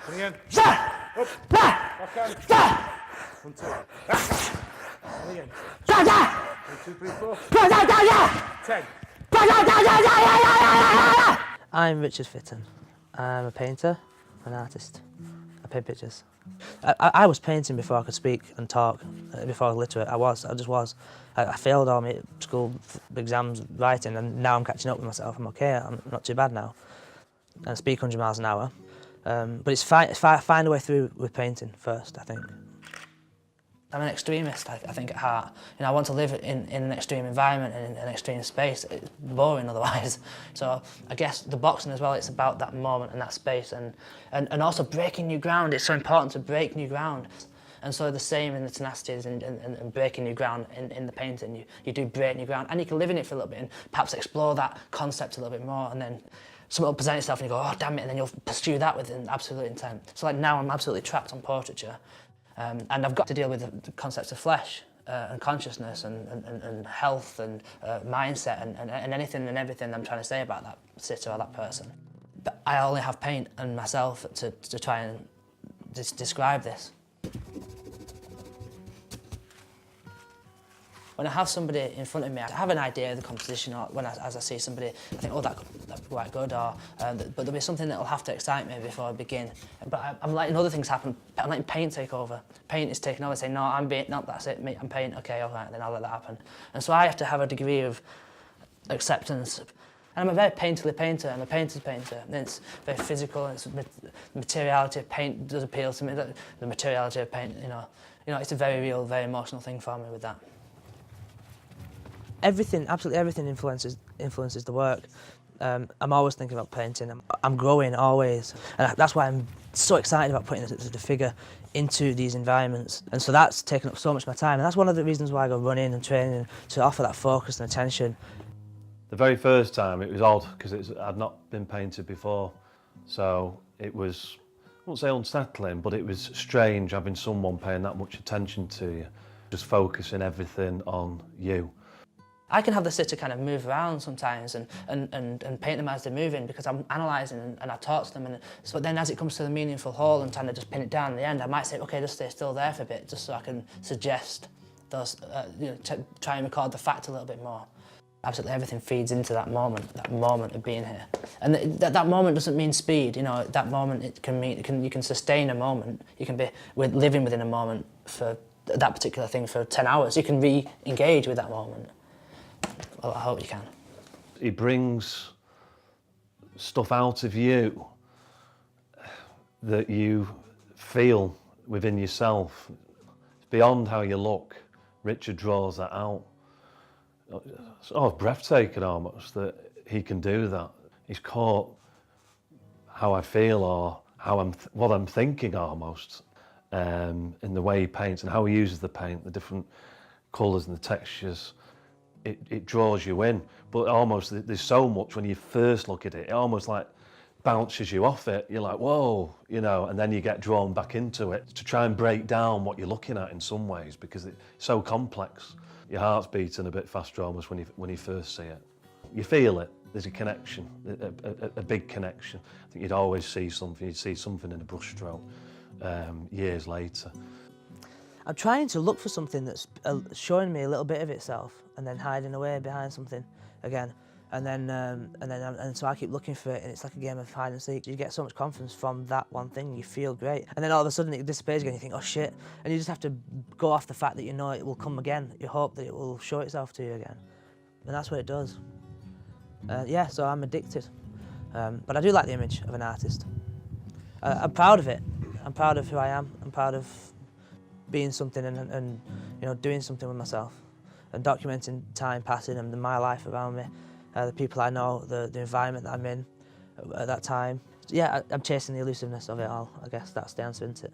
And again. Up. Backhand. 1, 2. And again. 1, 2, 3, 4. 10. I'm Richard Fitton. I'm a painter, an artist. I paint pictures. I was painting before I could speak and talk, before I was literate. I just was. I failed all my school exams writing, and now I'm catching up with myself. I'm okay, I'm not too bad now. And I speak 100 miles an hour. But it's find a way through with painting first, I think. I'm an extremist, I think, at heart. You know, I want to live in an extreme environment and in an extreme space. It's boring otherwise. So I guess the boxing as well, it's about that moment and that space and also breaking new ground. It's so important to break new ground. And so the same in the tenacities and breaking new ground in the painting. You do break new ground and you can live in it for a little bit and perhaps explore that concept a little bit more, and then something will present itself and you go, oh damn it, and then you'll pursue that with an absolute intent. So like now I'm absolutely trapped on portraiture. And I've got to deal with the concepts of flesh and consciousness and health and mindset and anything and everything I'm trying to say about that sitter or that person. But I only have paint and myself to try and describe this. When I have somebody in front of me, I have an idea of the composition, or as I see somebody, I think, oh, that'd be quite good, or, but there'll be something that'll have to excite me before I begin. But I'm letting other things happen. I'm letting paint take over. Paint is taking over, saying, no, that's it, I'm paint, okay, all right, then I'll let that happen. And so I have to have a degree of acceptance. And I'm a very painterly painter, I'm a painter's painter. And it's very physical, and the materiality of paint does appeal to me, the materiality of paint, you know, it's a very real, very emotional thing for me with that. Everything, absolutely everything influences the work. I'm always thinking about painting. I'm growing always, and that's why I'm so excited about putting the figure into these environments. And so that's taken up so much of my time, and that's one of the reasons why I go running and training, to offer that focus and attention. The very first time it was odd because I'd not been painted before, so it was, I won't say unsettling, but it was strange having someone paying that much attention to you, just focusing everything on you. I can have the sitter kind of move around sometimes and paint them as they're moving because I'm analysing and I talk to them. And so then as it comes to the meaningful whole and trying to just pin it down at the end, I might say, okay, just stay still there for a bit, just so I can suggest those, try and record the fact a little bit more. Absolutely everything feeds into that moment of being here. And that moment doesn't mean speed, that moment it can mean, you can sustain a moment. You can be living within a moment for that particular thing for 10 hours. You can re-engage with that moment. Well, I hope you can. He brings stuff out of you that you feel within yourself. It's beyond how you look. Richard draws that out. It's breathtaking almost that he can do that. He's caught how I feel or what I'm thinking almost in the way he paints and how he uses the paint, the different colours and the textures. It draws you in, but almost there's so much when you first look at it, it almost like bounces you off it. You're like, whoa, and then you get drawn back into it to try and break down what you're looking at in some ways because it's so complex. Your heart's beating a bit faster almost when you first see it. You feel it, there's a connection, a big connection. I think you'd always see something, you'd see something in a brushstroke years later. I'm trying to look for something that's showing me a little bit of itself and then hiding away behind something again. And so I keep looking for it, and it's like a game of hide and seek. You get so much confidence from that one thing, you feel great. And then all of a sudden it disappears again, you think, oh shit. And you just have to go off the fact that you know it will come again. You hope that it will show itself to you again. And that's what it does. Yeah, so I'm addicted. But I do like the image of an artist. I'm proud of it. I'm proud of who I am. I'm proud of being something and doing something with myself and documenting time passing and my life around me, the people I know, the environment that I'm in at that time. Yeah, I'm chasing the elusiveness of it all. I guess that's the answer, isn't it?